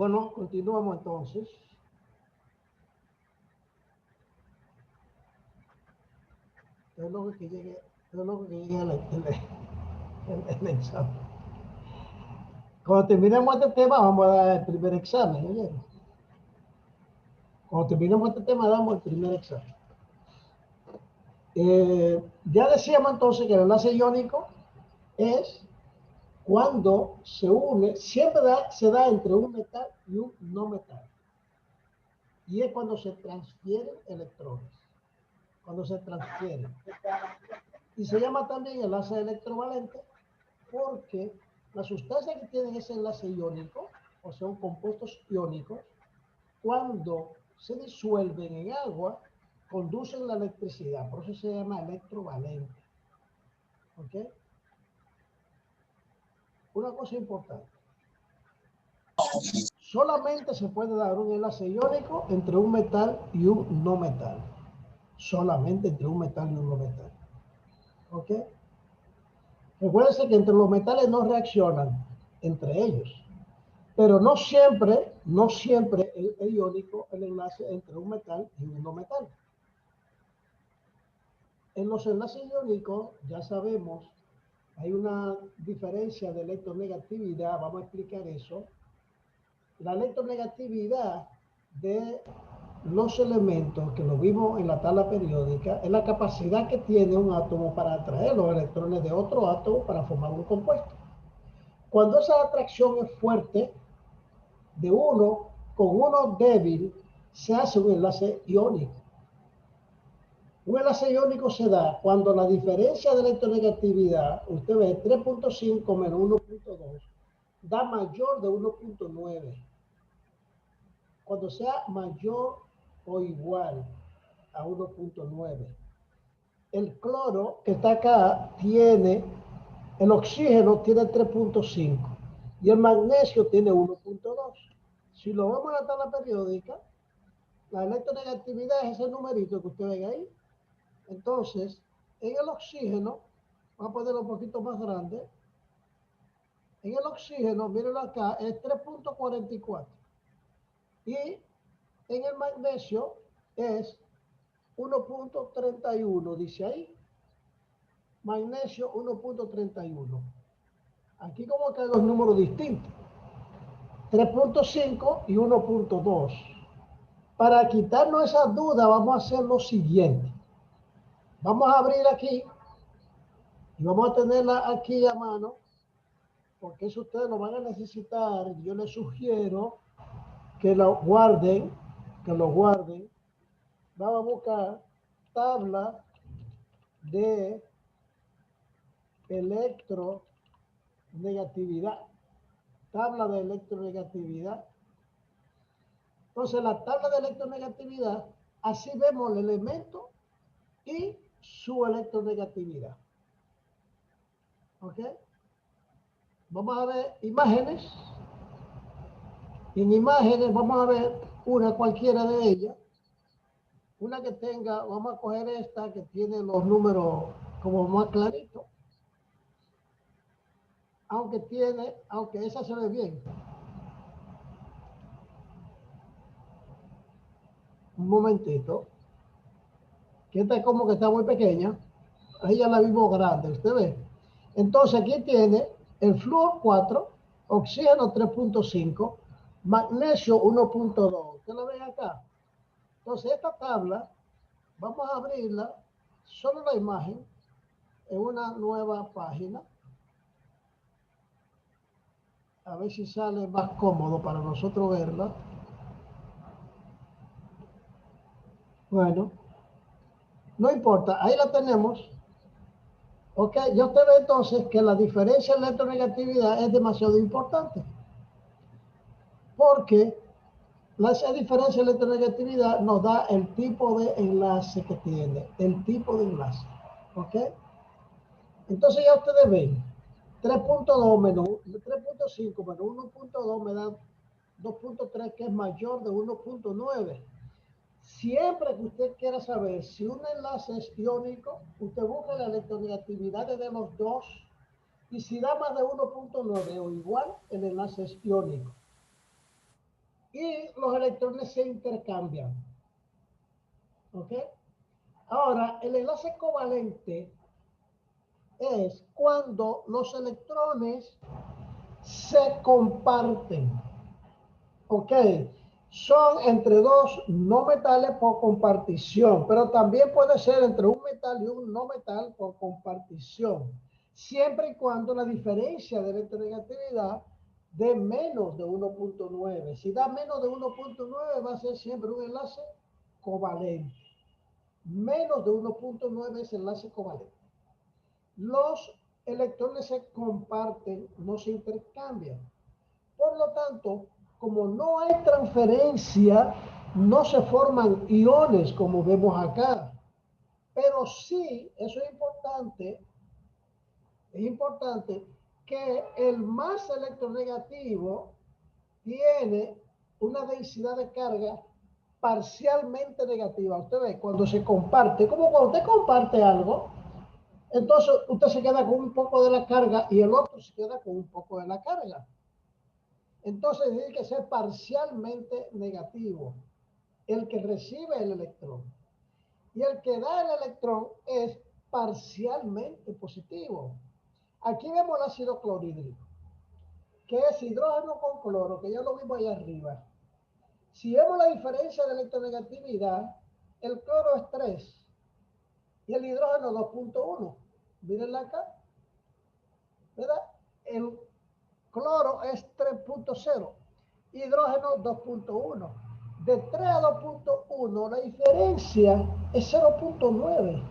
Bueno, continuamos entonces. Es lo que llegue, es lo que llegue el examen. Cuando terminemos este tema, vamos a dar el primer examen. ¿Oye? Cuando terminemos este tema, damos el primer examen. Ya decíamos entonces que el enlace iónico es cuando se une, siempre se da entre un metal y un no metal. Y es cuando se transfieren electrones. Cuando se transfieren. Y se llama también enlace electrovalente porque las sustancias que tienen ese enlace iónico, o sea, compuestos iónicos, cuando se disuelven en agua, conducen la electricidad. Por eso se llama electrovalente. ¿Ok? Una cosa importante. Solamente se puede dar un enlace iónico entre un metal y un no metal. Solamente entre un metal y un no metal. ¿Ok? Recuérdense que entre los metales no reaccionan entre ellos. Pero no siempre es iónico el enlace entre un metal y un no metal. En los enlaces iónicos, ya sabemos, hay una diferencia de electronegatividad, vamos a explicar eso. La electronegatividad de los elementos que lo vimos en la tabla periódica es la capacidad que tiene un átomo para atraer los electrones de otro átomo para formar un compuesto. Cuando esa atracción es fuerte, de uno con uno débil, se hace un enlace iónico. Un enlace iónico se da cuando la diferencia de electronegatividad, usted ve 3.5 menos 1.2, da mayor de 1.9. Cuando sea mayor o igual a 1.9. El cloro que está acá tiene, el oxígeno tiene 3.5 y el magnesio tiene 1.2. Si lo vemos en la tabla periódica, la electronegatividad es ese numerito que usted ve ahí. Entonces, en el oxígeno, vamos a ponerlo un poquito más grande. En el oxígeno, mírenlo acá, es 3.44. Y en el magnesio es 1.31, dice ahí. Magnesio 1.31. Aquí como que hay dos números distintos. 3.5 y 1.2. Para quitarnos esa duda, vamos a hacer lo siguiente. Vamos a abrir aquí y vamos a tenerla aquí a mano, porque eso ustedes lo van a necesitar. Yo les sugiero que lo guarden, Vamos a buscar tabla de electronegatividad. Tabla de electronegatividad. Entonces, la tabla de electronegatividad, así vemos el elemento y su electronegatividad. ¿Ok? Vamos a ver imágenes. En imágenes vamos a ver una cualquiera de ellas. Una que tenga, vamos a coger esta que tiene los números como más claritos. Aunque esa se ve bien. Un momentito. Que esta es como que está muy pequeña. Ahí ya la vimos grande, usted ve. Entonces aquí tiene el flúor 4, oxígeno 3.5, magnesio 1.2. ¿Usted lo ve acá? Entonces esta tabla, vamos a abrirla, solo la imagen, en una nueva página. A ver si sale más cómodo para nosotros verla. Bueno, no importa, ahí la tenemos. Ok, ya usted ve entonces que la diferencia en electronegatividad es demasiado importante. Porque esa diferencia en electronegatividad nos da el tipo de enlace que tiene, el tipo de enlace. ¿Ok? Entonces ya ustedes ven, 3.2 menos 3.5 menos 1.2 me da 2.3, que es mayor de 1.9. Siempre que usted quiera saber si un enlace es iónico, usted busca la electronegatividad de los dos y si da más de 1.9 o igual, el enlace es iónico. y los electrones se intercambian. ¿Ok? Ahora, el enlace covalente es cuando los electrones se comparten. ¿Ok? Son entre dos no metales por compartición, pero también puede ser entre un metal y un no metal por compartición, siempre y cuando la diferencia de electronegatividad dé menos de 1.9. Si da menos de 1.9 va a ser siempre un enlace covalente. Menos de 1.9 es enlace covalente. Los electrones se comparten, no se intercambian. Por lo tanto, como no hay transferencia, no se forman iones como vemos acá. Pero sí, eso es importante que el más electronegativo tiene una densidad de carga parcialmente negativa. Usted ve, cuando se comparte, como cuando usted comparte algo, entonces usted se queda con un poco de la carga y el otro se queda con un poco de la carga. Entonces tiene que ser parcialmente negativo el que recibe el electrón. Y el que da el electrón es parcialmente positivo. Aquí vemos el ácido clorhídrico, que es hidrógeno con cloro, que ya lo vimos allá arriba. Si vemos la diferencia de electronegatividad, el cloro es 3 y el hidrógeno 2.1. Mírenla acá, ¿verdad? El cloro es 3.0, hidrógeno 2.1. De 3 a 2.1 la diferencia es 0.9.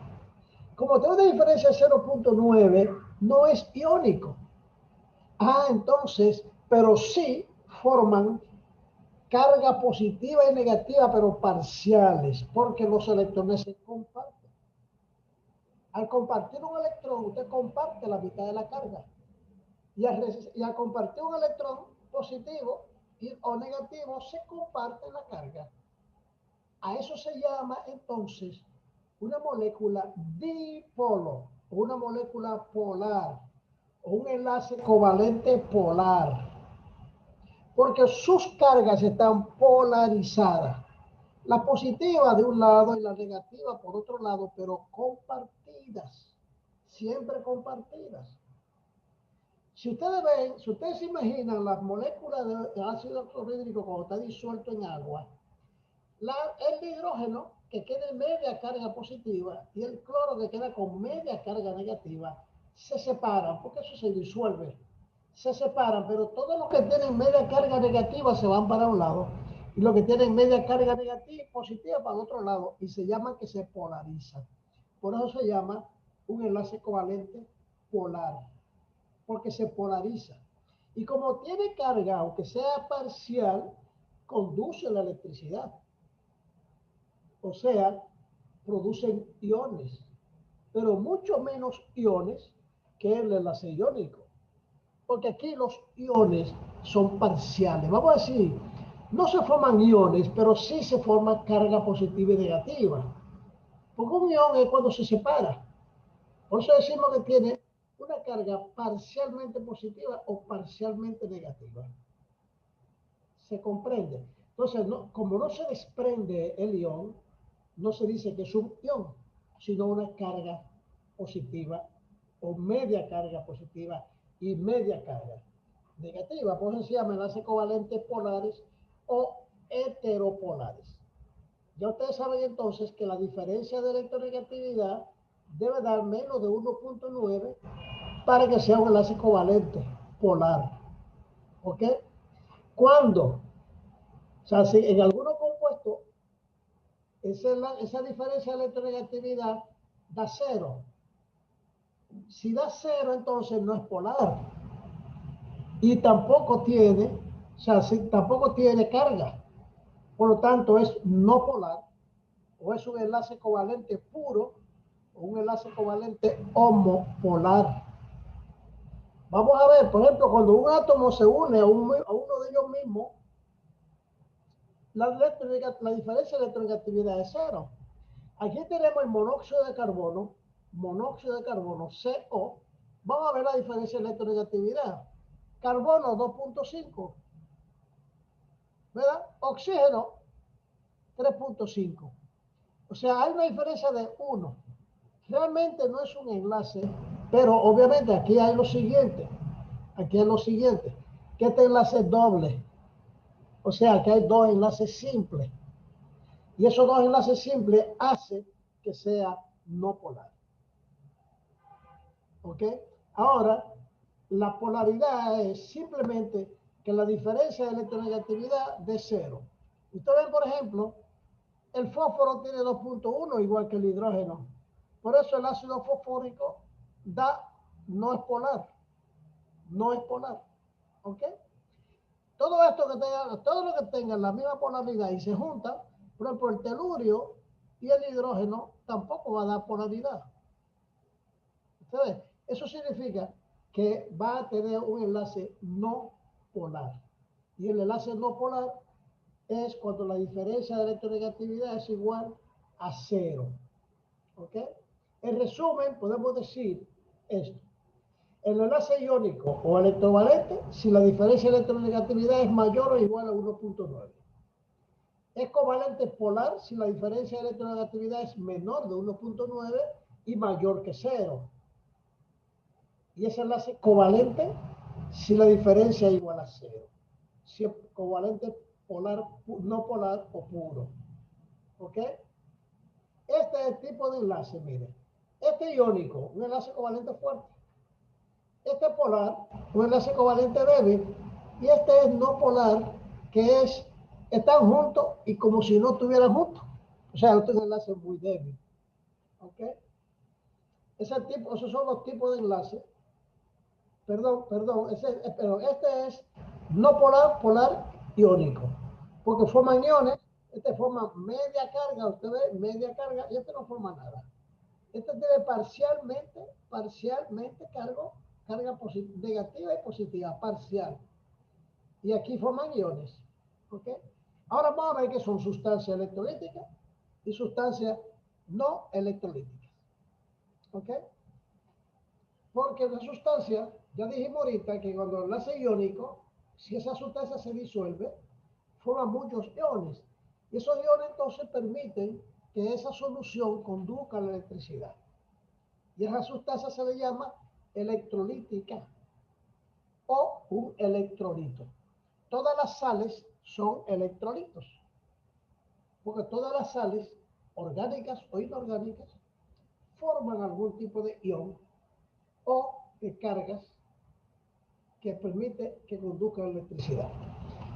Como tiene una diferencia de 0.9, no es iónico. Entonces, pero sí forman carga positiva y negativa, pero parciales, porque los electrones se comparten. Al compartir un electrón, usted comparte la mitad de la carga. Y al compartir un electrón positivo o negativo, se comparte la carga. A eso se llama entonces una molécula dipolo, o una molécula polar, o un enlace covalente polar, porque sus cargas están polarizadas. La positiva de un lado y la negativa por otro lado, pero compartidas, siempre compartidas. Si ustedes ven, si ustedes se imaginan las moléculas de ácido clorhídrico cuando está disuelto en agua, el hidrógeno que queda en media carga positiva y el cloro que queda con media carga negativa se separan, porque eso se disuelve. Se separan, pero todos los que tienen media carga negativa se van para un lado y los que tienen media carga negativa, positiva para el otro lado, y se llama que se polarizan. Por eso se llama un enlace covalente polar, porque se polariza. Y como tiene carga, aunque sea parcial, conduce la electricidad. O sea, producen iones, pero mucho menos iones que el enlace iónico. Porque aquí los iones son parciales. Vamos a decir, no se forman iones, pero sí se forma carga positiva y negativa. Porque un ion es cuando se separa. Por eso decimos que tiene una carga parcialmente positiva o parcialmente negativa. ¿Se comprende? Entonces, como no se desprende el ion, no se dice que es un ion, sino una carga positiva o media carga positiva y media carga negativa. Por eso se llama enlaces covalentes polares o heteropolares. Ya ustedes saben entonces que la diferencia de electronegatividad debe dar menos de 1.9 para que sea un enlace covalente polar. ¿Ok? Cuando, o sea, si en algunos compuestos esa diferencia de electronegatividad da cero. Si da cero, entonces no es polar. Y tampoco tiene, o sea, tampoco tiene carga. Por lo tanto, es no polar, o es un enlace covalente puro, o un enlace covalente homopolar. Vamos a ver, por ejemplo, cuando un átomo se une a uno de ellos mismos, la diferencia de electronegatividad es cero. Aquí tenemos el monóxido de carbono, CO. Vamos a ver la diferencia de electronegatividad. Carbono 2.5, ¿verdad? Oxígeno, 3.5. O sea, hay una diferencia de 1. Realmente no es un enlace, pero obviamente aquí hay lo siguiente. Aquí hay lo siguiente. Que este enlace es doble. O sea, que hay dos enlaces simples. Y esos dos enlaces simples hacen que sea no polar. ¿Ok? Ahora, la polaridad es simplemente que la diferencia de electronegatividad de cero. Ustedes ven, por ejemplo, el fósforo tiene 2.1 igual que el hidrógeno. Por eso el ácido fosfórico no es polar. No es polar. ¿Ok? Todo esto que tenga, todo lo que tengan la misma polaridad y se juntan, por ejemplo, el telurio y el hidrógeno tampoco va a dar polaridad. ¿Ustedes? Eso significa que va a tener un enlace no polar. Y el enlace no polar es cuando la diferencia de electronegatividad es igual a cero. ¿Ok? En resumen, podemos decir esto. El enlace iónico o electrovalente, si la diferencia de electronegatividad es mayor o igual a 1.9. Es covalente polar si la diferencia de electronegatividad es menor de 1.9 y mayor que 0. Y ese enlace covalente si la diferencia es igual a 0. Si es covalente polar, no polar o puro. ¿Ok? Este es el tipo de enlace, mire. Este iónico, un enlace covalente fuerte. Este polar, un enlace covalente débil. Y este es no polar, que están juntos y como si no estuvieran juntos. O sea, este es un enlace muy débil. ¿Ok? Esos son los tipos de enlaces. Perdón, este es no polar, polar iónico. Porque forman iones, este forma media carga, usted ve, media carga, y este no forma nada. Este tiene parcialmente carga negativa y positiva, parcial. Y aquí forman iones. ¿Ok? Ahora vamos a ver qué son sustancias electrolíticas y sustancias no electrolíticas. ¿Ok? Porque la sustancia, ya dijimos ahorita que cuando el enlace iónico, si esa sustancia se disuelve, forma muchos iones. Y esos iones entonces permiten que esa solución conduzca la electricidad. Y esa sustancia se le llama electrolítica o un electrolito. Todas las sales son electrolitos, porque todas las sales, orgánicas o inorgánicas, forman algún tipo de ion o de cargas que permite que conduzca la electricidad.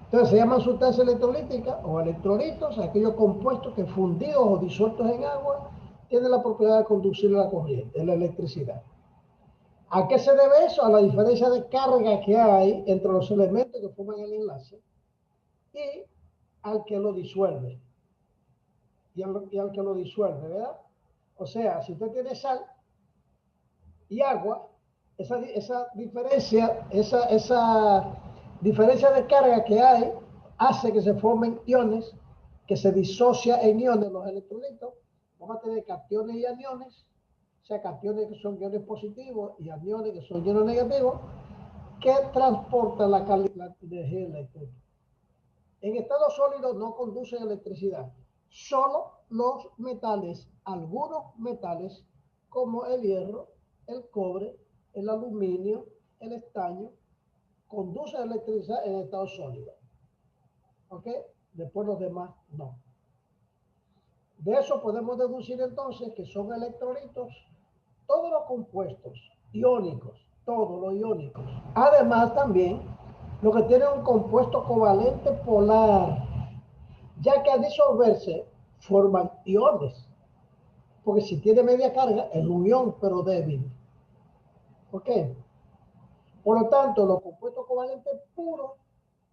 Entonces se llaman sustancias electrolíticas o electrolitos, aquellos compuestos que fundidos o disueltos en agua tienen la propiedad de conducir la corriente, la electricidad. ¿A qué se debe eso? A la diferencia de carga que hay entre los elementos que forman el enlace y al que lo disuelve. Y al que lo disuelve, ¿verdad? O sea, si usted tiene sal y agua, esa diferencia de carga que hay hace que se formen iones, que se disocia en iones los electrolitos. Vamos a tener cationes y aniones, o sea, cationes que son iones positivos y aniones que son iones negativos, que transportan la energía eléctrica. En estado sólido no conducen electricidad, solo los metales, algunos metales como el hierro, el cobre, el aluminio, el estaño, conducen electricidad en estado sólido. ¿Ok? Después los demás no. De eso podemos deducir entonces que son electrolitos todos los compuestos iónicos, todos los iónicos. Además también lo que tiene un compuesto covalente polar, ya que al disolverse forman iones. Porque si tiene media carga, es un ion, pero débil. ¿Ok? Por lo tanto, los compuestos covalentes puros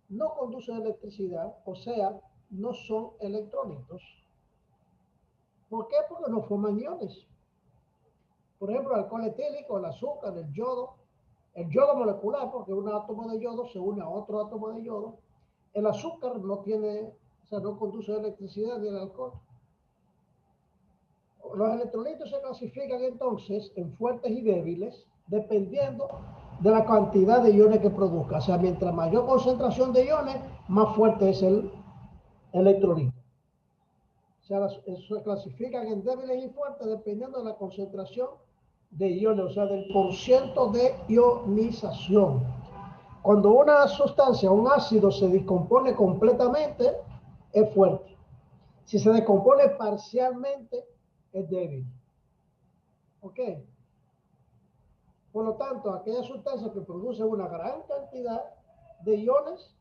no conducen electricidad, o sea, no son electrolitos. ¿Por qué? Porque no forman iones. Por ejemplo, el alcohol etílico, el azúcar, el yodo molecular, porque un átomo de yodo se une a otro átomo de yodo. El azúcar no tiene, o sea, no conduce electricidad ni el alcohol. Los electrolitos se clasifican entonces en fuertes y débiles, dependiendo de la cantidad de iones que produzca. O sea, mientras mayor concentración de iones, más fuerte es el electrolito. O sea, se clasifican en débiles y fuertes dependiendo de la concentración de iones, o sea, del porciento de ionización. Cuando una sustancia, un ácido, se descompone completamente, es fuerte. Si se descompone parcialmente, es débil. ¿Ok? Por lo tanto, aquellas sustancias que producen una gran cantidad de iones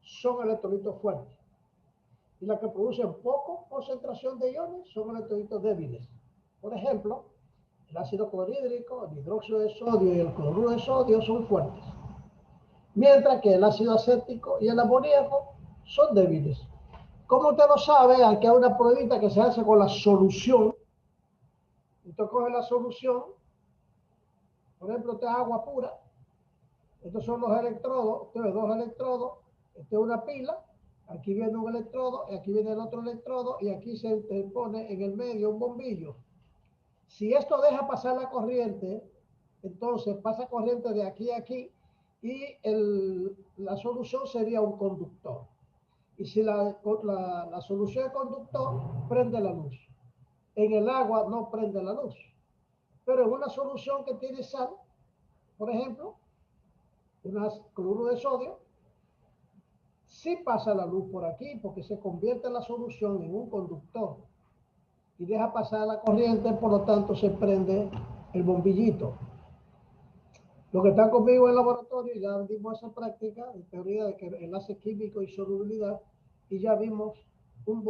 son electrolitos fuertes. Y las que producen poca concentración de iones son electrolitos débiles. Por ejemplo, el ácido clorhídrico, el hidróxido de sodio y el cloruro de sodio son fuertes. Mientras que el ácido acético y el amoníaco son débiles. Como usted lo sabe, aquí hay una pruebita que se hace con la solución. Usted coge la solución, por ejemplo, esta es agua pura. Estos son los electrodos, usted ve dos electrodos, esta es una pila, aquí viene un electrodo, y aquí viene el otro electrodo, y aquí se pone en el medio un bombillo. Si esto deja pasar la corriente, entonces pasa corriente de aquí a aquí, y la solución sería un conductor. Y si la solución es conductor, prende la luz. En el agua no prende la luz. Pero en una solución que tiene sal, por ejemplo, un cloruro de sodio, sí pasa la luz por aquí porque se convierte la solución en un conductor y deja pasar la corriente, por lo tanto se prende el bombillito. Los que están conmigo en el laboratorio ya dimos esa práctica en teoría de que enlace químico y solubilidad, y ya vimos un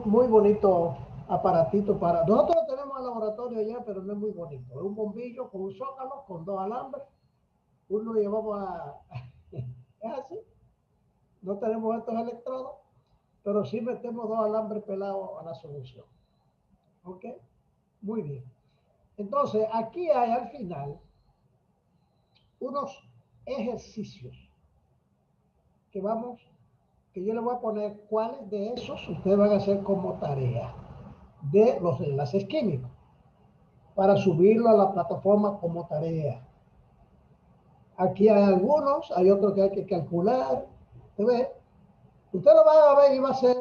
muy bonito aparatito para... Nosotros lo tenemos en el laboratorio ya, pero no es muy bonito. Es un bombillo con un zócalo, con dos alambres. Uno lo llevamos a... es así. No tenemos estos electrodos, pero sí metemos dos alambres pelados a la solución. ¿Ok? Muy bien. Entonces, aquí hay al final unos ejercicios que yo les voy a poner cuáles de esos ustedes van a hacer como tarea de los enlaces químicos para subirlo a la plataforma como tarea. Aquí hay algunos, hay otros que hay que calcular. Usted lo va a ver y va a ser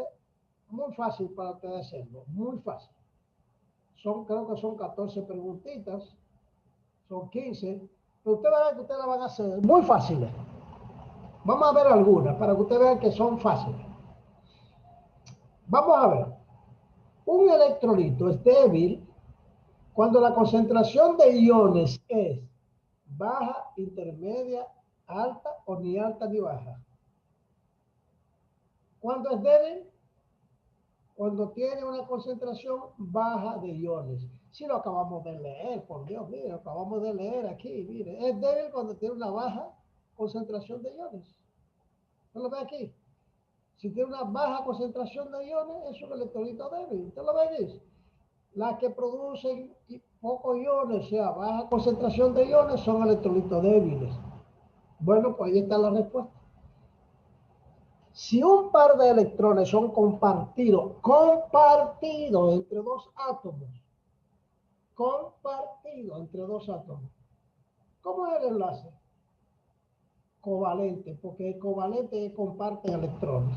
muy fácil para ustedes hacerlo, muy fácil. Creo que son 14 preguntitas, son 15, pero ustedes van a ver que ustedes la van a hacer muy fáciles. Vamos a ver algunas para que ustedes vean que son fáciles. Vamos a ver. Un electrolito es débil cuando la concentración de iones es baja, intermedia, alta o ni alta ni baja. ¿Cuándo es débil? Cuando tiene una concentración baja de iones. Si lo acabamos de leer, por Dios, mire, lo acabamos de leer aquí, mire. Es débil cuando tiene una baja concentración de iones. ¿Usted lo ve aquí? Si tiene una baja concentración de iones, es un electrolito débil. ¿Usted lo ve aquí? Las que producen pocos iones, o sea, baja concentración de iones, son electrolitos débiles. Bueno, pues ahí está la respuesta. Si un par de electrones son compartidos entre dos átomos, ¿cómo es el enlace? Covalente, porque el covalente comparte electrones.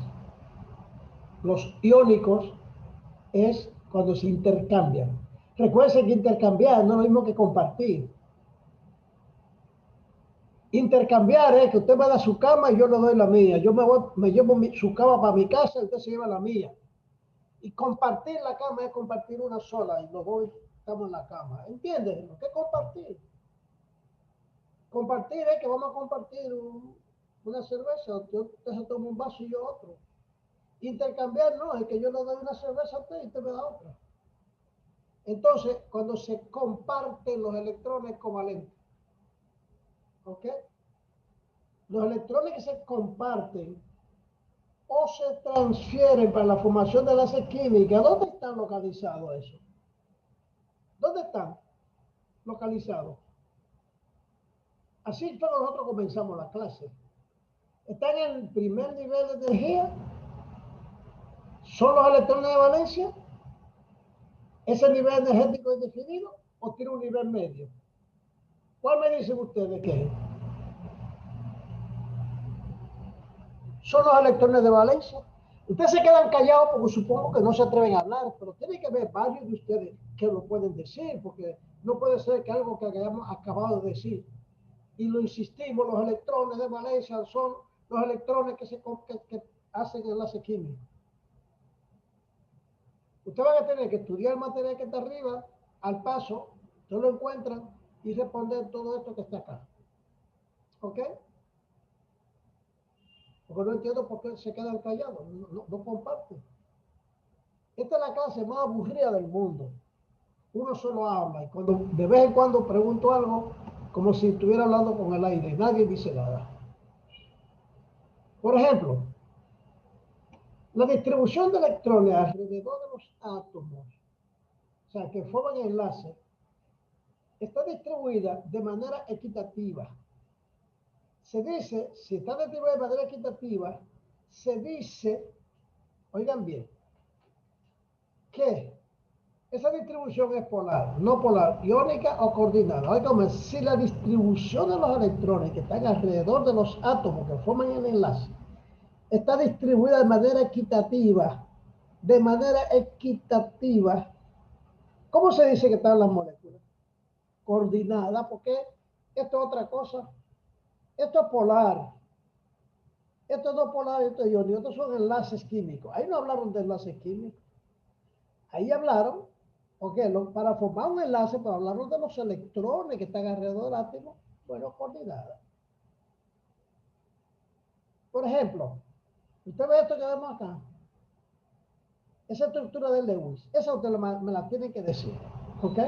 Los iónicos es cuando se intercambian. Recuerden que intercambiar no es lo mismo que compartir. Intercambiar es que usted me da su cama y yo le doy la mía. Yo me llevo su cama para mi casa y usted se lleva la mía. Y compartir la cama es compartir una sola y los dos estamos en la cama. ¿Entiendes? ¿Qué es compartir? Compartir es que vamos a compartir una cerveza. Usted se toma un vaso y yo otro. Intercambiar no, es que yo le doy una cerveza a usted y usted me da otra. Entonces, cuando se comparten los electrones covalentes, ¿ok? Los electrones que se comparten o se transfieren para la formación de enlaces químicas, ¿dónde están localizados eso? ¿Dónde están localizados? Así fue que nosotros comenzamos la clase. Están en el primer nivel de energía, son los electrones de valencia, ese nivel energético es definido o tiene un nivel medio. ¿Cuál me dicen ustedes que es? son los electrones de valencia. Ustedes se quedan callados porque supongo que no se atreven a hablar, pero tiene que haber varios de ustedes que lo pueden decir, porque no puede ser que algo que hayamos acabado de decir, y lo insistimos, los electrones de valencia son los electrones que hacen enlace químico. Ustedes van a tener que estudiar el material que está arriba, al paso, ustedes lo encuentran y responder todo esto que está acá. ¿Ok? Porque no entiendo por qué se quedan callados, no comparten. Esta es la clase más aburrida del mundo. Uno solo habla y cuando de vez en cuando pregunto algo, como si estuviera hablando con el aire, nadie dice nada. Por ejemplo, la distribución de electrones alrededor de los átomos, o sea, que forman enlace, está distribuida de manera equitativa. Se dice, si está distribuida de manera equitativa, se dice, oigan bien, que esa distribución es polar, no polar, iónica o coordinada. Oigan, si la distribución de los electrones que están alrededor de los átomos que forman el enlace está distribuida de manera equitativa, ¿cómo se dice que están las moléculas? Coordinada, porque esto es otra cosa. Esto es polar. Esto no es polar, esto es iónico. Estos son enlaces químicos. Ahí no hablaron de enlaces químicos. Ahí hablaron, para formar un enlace, para hablar de los electrones que están alrededor del átomo, bueno, coordinada. Por ejemplo, usted ve esto que vemos acá. Esa estructura de Lewis, esa usted me la tiene que decir, ¿ok?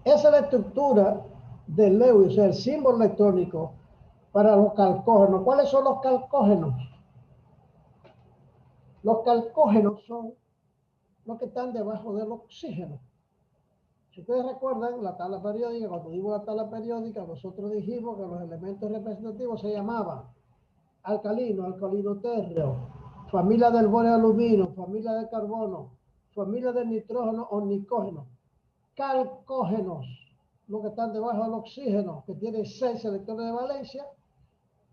Esa es la estructura de Lewis, o sea, el símbolo electrónico para los calcógenos. ¿Cuáles son los calcógenos? Los calcógenos son los que están debajo del oxígeno. Si ustedes recuerdan la tabla periódica, cuando dimos la tabla periódica, nosotros dijimos que los elementos representativos se llamaban alcalino, alcalino térreo, familia del boro aluminio, familia del carbono, familia del nitrógeno o nicógeno. Calcógenos, los que están debajo del oxígeno, que tienen 6 electrones de valencia.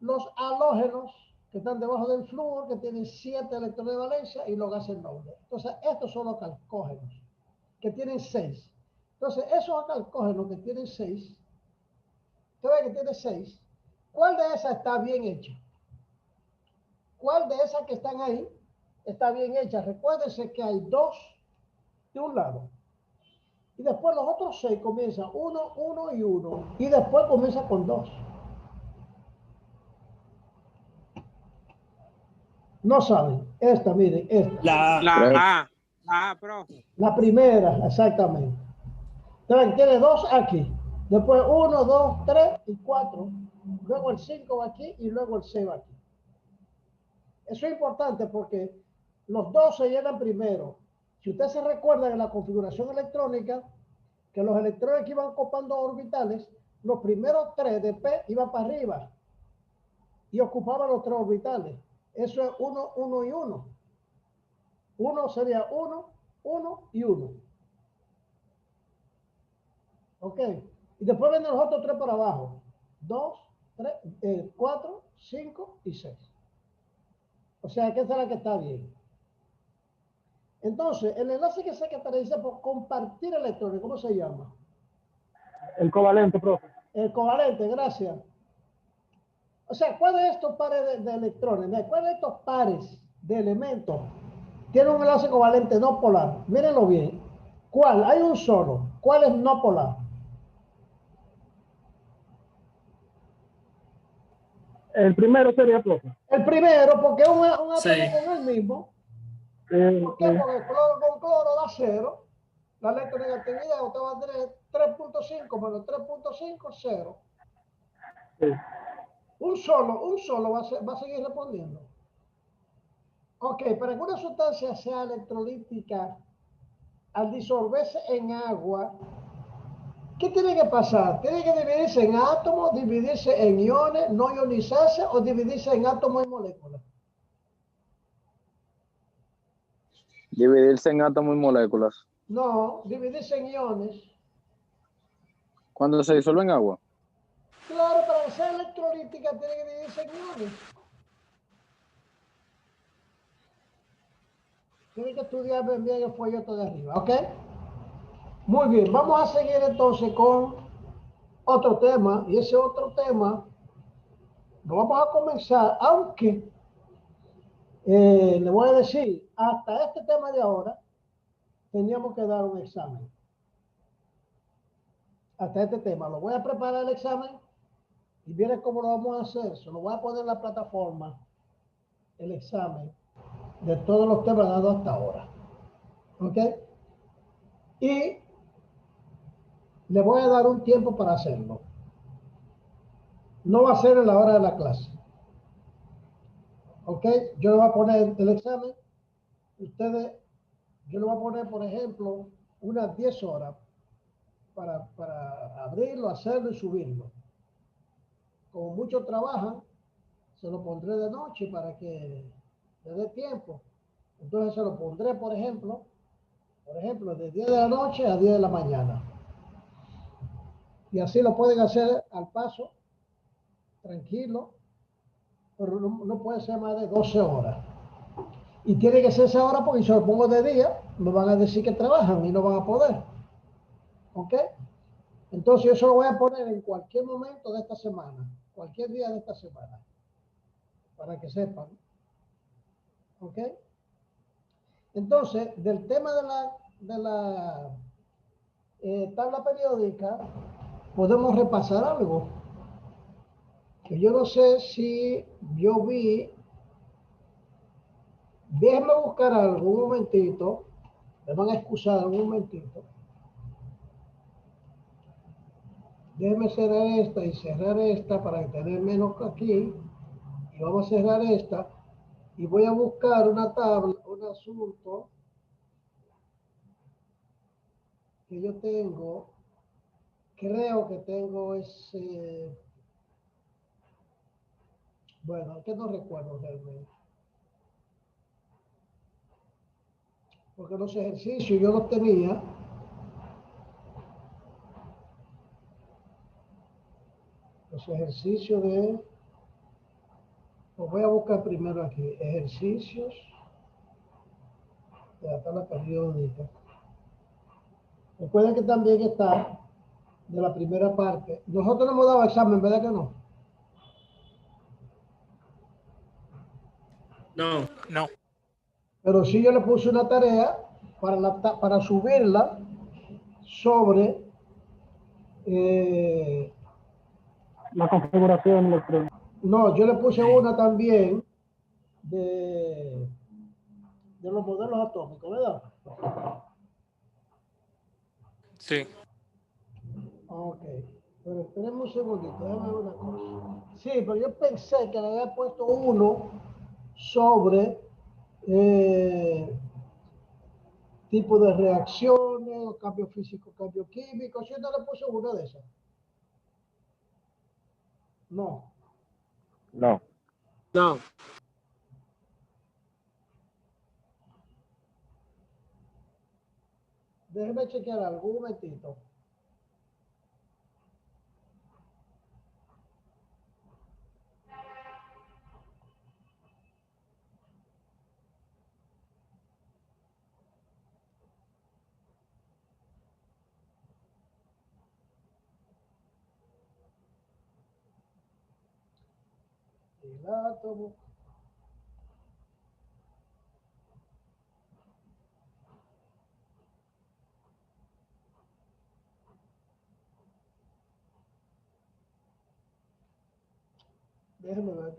Los halógenos, que están debajo del flúor, que tienen 7 electrones de valencia, y los gases nobles. Entonces, estos son los calcógenos, que tienen 6. Entonces, esos calcógenos que tienen 6, usted ve que tiene 6, ¿cuál de esas está bien hecha? ¿Cuál de esas que están ahí está bien hecha? Recuérdense que hay 2 de un lado. Y después los otros 6 comienzan 1, 1 y 1. Y después comienza con 2. No saben. Esta, miren, esta. La A, profe. La primera, exactamente. Entonces, tiene 2 aquí. Después 1, 2, 3 y 4. Luego el 5 va aquí y luego el 6 va aquí. Eso es importante porque los 2 se llenan primero. Si usted se recuerda en la configuración electrónica, que los electrones que iban copando orbitales, los primeros 3 de P iban para arriba y ocupaban los 3 orbitales. Eso es 1, 1 y 1. 1 sería 1, 1 y 1. ¿Ok? Y después vienen los otros 3 para abajo. 2, 3, 4, 5 y 6. O sea, que esa es la que está bien. Entonces, el enlace que se caracteriza por compartir electrones, ¿cómo se llama? El covalente, profe. El covalente, gracias. O sea, ¿cuál de estos pares de electrones, cuál de estos pares de elementos tiene un enlace covalente no polar? Mírenlo bien. ¿Cuál? Hay un solo. ¿Cuál es no polar? El primero sería, profe. El primero, porque es un átomo con el mismo. ¿Por qué? Porque el cloro con cloro da 0. La electronegatividad usted va a tener 3.5 menos 3.5, 0. Sí. Un solo va a seguir respondiendo. Ok, para que una sustancia sea electrolítica, al disolverse en agua, ¿qué tiene que pasar? ¿Tiene que dividirse en átomos, dividirse en iones, no ionizarse o dividirse en átomos y moléculas? Dividirse en átomos y moléculas. No, dividirse en iones. Cuando se disuelve en agua. Claro, para que sea electrolítica tiene que dividirse en iones. Tienen que estudiar bien el folleto de arriba, ¿ok? Muy bien, vamos a seguir entonces con otro tema, y ese otro tema lo vamos a comenzar, aunque le voy a decir, hasta este tema de ahora, teníamos que dar un examen. Hasta este tema, lo voy a preparar el examen y viene cómo lo vamos a hacer. Se lo voy a poner en la plataforma, el examen de todos los temas dados hasta ahora. ¿Ok? Y le voy a dar un tiempo para hacerlo. No va a ser en la hora de la clase. ¿Ok? Yo le voy a poner el examen. Ustedes, yo le voy a poner, por ejemplo, unas 10 horas para abrirlo, hacerlo y subirlo. Como muchos trabajan, se lo pondré de noche para que le dé tiempo. Entonces se lo pondré, por ejemplo, de 10 de la noche a 10 de la mañana. Y así lo pueden hacer al paso, tranquilo, pero no puede ser más de 12 horas. Y tiene que ser esa hora porque si se lo pongo de día, me van a decir que trabajan y no van a poder. ¿Ok? Entonces yo se lo voy a poner en cualquier momento de esta semana, cualquier día de esta semana, para que sepan. ¿Ok? Entonces, del tema de la tabla periódica, podemos repasar algo. Que yo no sé si yo vi. Déjenme buscar algo, un momentito. Me van a excusar un momentito. Déjenme cerrar esta y cerrar esta para tener menos aquí. Y vamos a cerrar esta. Y voy a buscar una tabla, un asunto que yo tengo. Creo que tengo ese. Bueno, que no recuerdo realmente. Porque los ejercicios yo los tenía. Los ejercicios de. Los voy a buscar primero aquí. Ejercicios de la tabla periódica. Recuerden que también está de la primera parte. Nosotros no hemos dado examen, ¿verdad que no? No, no. Pero sí yo le puse una tarea para subirla sobre La configuración electrónica. no, yo le puse una también de, de los modelos atómicos, ¿verdad? Sí. Ok, pero esperemos un segundito, déjame ver una cosa. Sí, pero yo pensé que le había puesto uno sobre tipo de reacciones, cambio físico, cambio químico. ¿Sí no le puse una de esas? No. No. No. Déjeme chequear algo, un momentito. El átomo. Déjeme ver.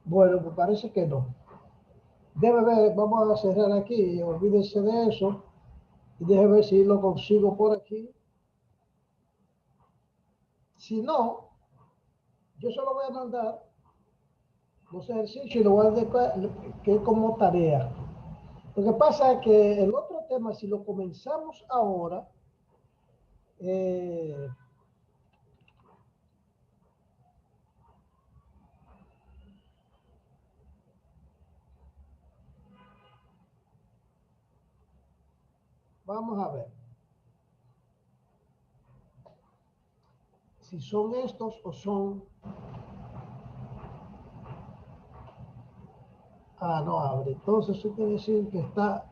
Bueno, pues parece que no. Debe ver, vamos a cerrar aquí, olvídense de eso. Y déjeme ver si lo consigo por aquí. Si no, yo se lo voy a mandar los ejercicios y lo voy a dejar que como tarea. Lo que pasa es que el otro tema, si lo comenzamos ahora, vamos a ver. si son estos o son... Ah, no abre. Entonces eso quiere decir que está...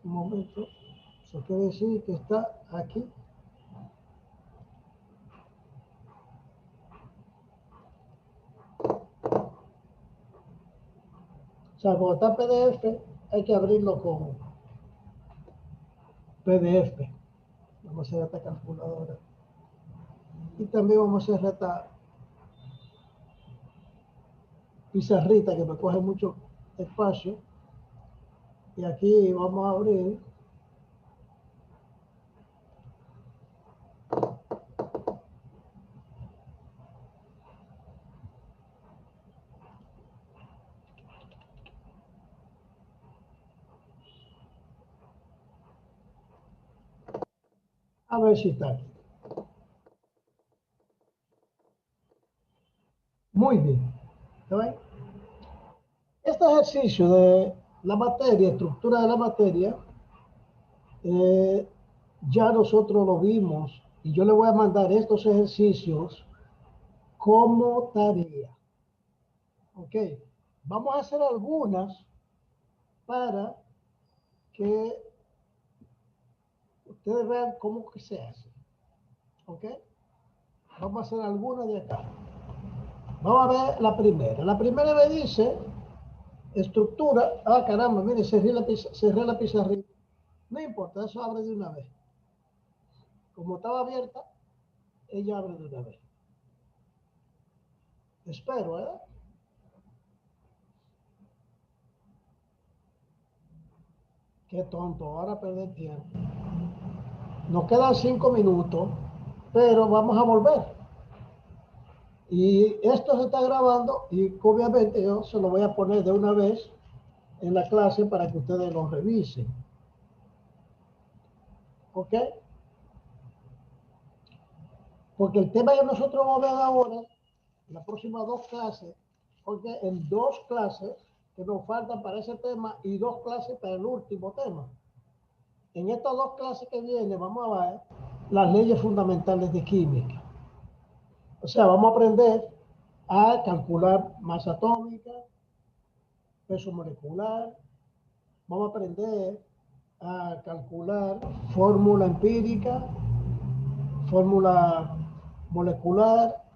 Un momento. Eso quiere decir que está aquí. O sea, cuando está PDF, hay que abrirlo con PDF. Vamos a hacer esta calculadora. Y también vamos a hacer esta pizarrita que me coge mucho espacio. Y aquí vamos a abrir. A ver si está aquí. Muy bien. ¿Está bien? Este ejercicio de la materia, estructura de la materia, ya nosotros lo vimos y yo le voy a mandar estos ejercicios como tarea. Ok, vamos a hacer algunas para que ustedes vean cómo que se hace. Ok, vamos a hacer algunas de acá. Vamos a ver la primera. La primera me dice estructura. Ah, caramba, mire, cerré la pizarrita. No importa, eso abre de una vez. Como estaba abierta, ella abre de una vez. Espero, ¿eh? Qué tonto, ahora perder tiempo. Nos quedan 5 minutos, pero vamos a volver. Y esto se está grabando y obviamente yo se lo voy a poner de una vez en la clase para que ustedes lo revisen. ¿Ok? Porque el tema que nosotros vamos a ver ahora, en las próximas 2 clases, porque en 2 clases que nos faltan para ese tema y 2 clases para el último tema. En estas 2 clases que vienen vamos a ver las leyes fundamentales de química. O sea, vamos a aprender a calcular masa atómica, peso molecular, vamos a aprender a calcular fórmula empírica, fórmula molecular,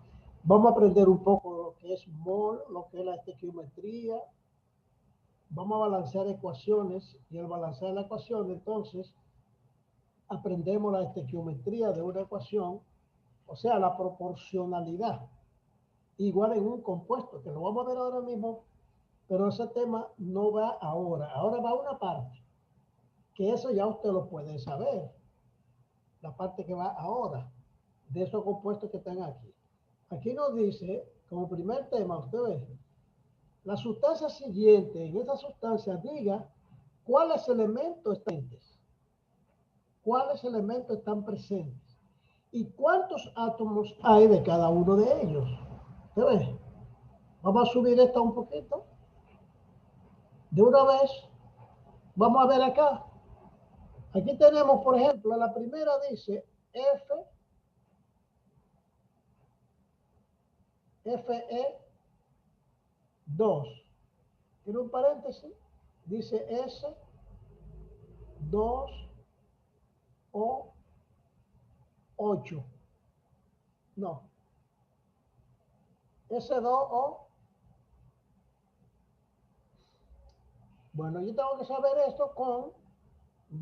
vamos a aprender un poco lo que es mol, lo que es la estequiometría, vamos a balancear ecuaciones y al balancear la ecuación entonces aprendemos la estequiometría de una ecuación, o sea, la proporcionalidad, igual en un compuesto, que lo vamos a ver ahora mismo, pero ese tema no va ahora, ahora va una parte, que eso ya usted lo puede saber, la parte que va ahora, de esos compuestos que están aquí. Aquí nos dice, como primer tema, usted ve, la sustancia siguiente, en esa sustancia diga cuáles elementos están presentes, cuáles elementos están presentes y cuántos átomos hay de cada uno de ellos. ¿Usted ve? Vamos a subir esta un poquito. De una vez, vamos a ver acá. Aquí tenemos, por ejemplo, la primera dice Fe2. Tiene un paréntesis. Dice S2O8. No. S2O. Bueno, yo tengo que saber esto con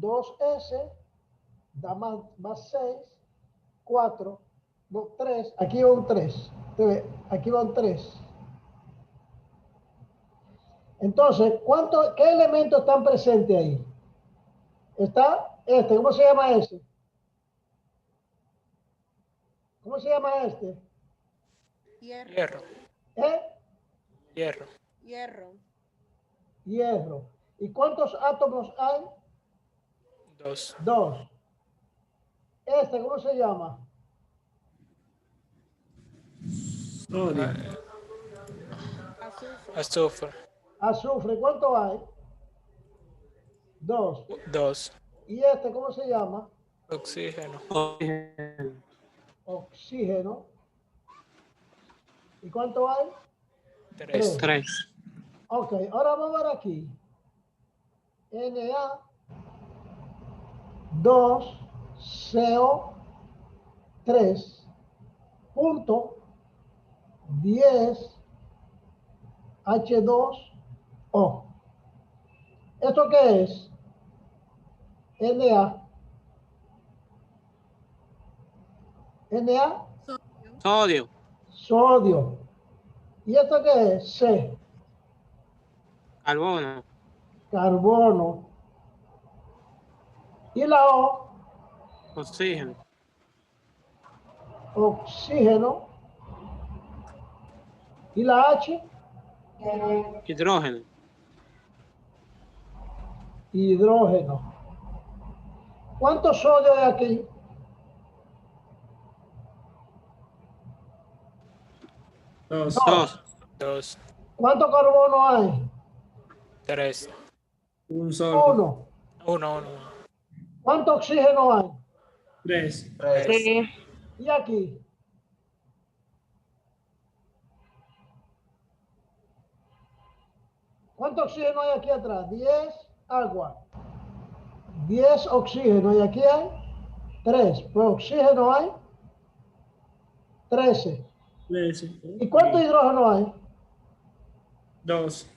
2S, da más 6, 4, no, 3. Aquí va un 3. Aquí va un 3. Entonces, ¿qué elementos están presentes ahí? Está este, ¿cómo se llama ese? ¿Cómo se llama este? Hierro. ¿Eh? Hierro. Hierro. Hierro. ¿Y cuántos átomos hay? 2. 2. Este, ¿cómo se llama? Sodio. Azufre. Azufre. Azufre. ¿Cuánto hay? 2. 2. ¿Y este cómo se llama? Oxígeno. Oxígeno. ¿Y cuánto hay? 3. 3. Ok, ahora vamos a ver aquí. Na 2 CO 3 punto 10 H2O. ¿Esto qué es? Na. Na, Sodio. sodio. ¿Y esto qué es? C, Carbono. carbono. Y la O, Oxígeno. oxígeno. Y la H, Hidrógeno. hidrógeno. ¿Cuánto sodio hay aquí? 2. 2. ¿Cuánto carbono hay? 3. Un solo. 1. 1. ¿Cuánto oxígeno hay? 3. 3. Y aquí. ¿Cuánto oxígeno hay aquí atrás? 10 agua. 10 oxígeno. Y aquí hay 3. Pues oxígeno hay 13. 13. ¿Y cuánto hidrógeno hay? 2.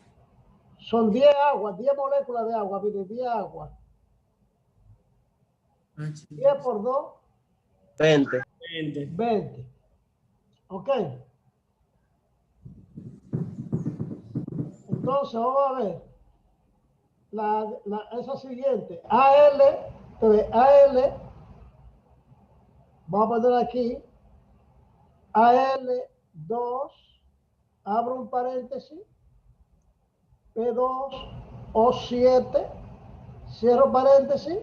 Son 10 aguas, 10 moléculas de agua. Mire, 10 agua. 10 por 2, 20. 20. 20. ¿Ok? Entonces, vamos a ver. Esa siguiente. AL. Vamos a poner aquí. AL2. Abro un paréntesis. P2O7. Cierro paréntesis.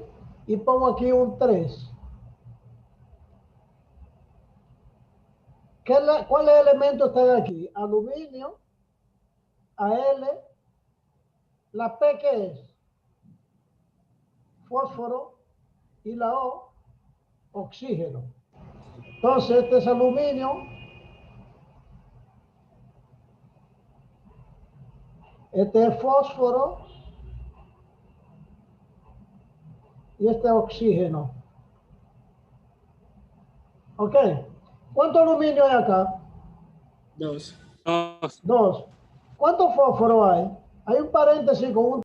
Y pongo aquí un 3. ¿Cuáles elementos están aquí? Aluminio, Al, la P que es fósforo y la O, oxígeno. Entonces este es aluminio, este es fósforo y este es oxígeno. ¿Ok? ¿Cuánto aluminio hay acá? 2. 2. ¿Cuánto fósforo hay? Hay un paréntesis con un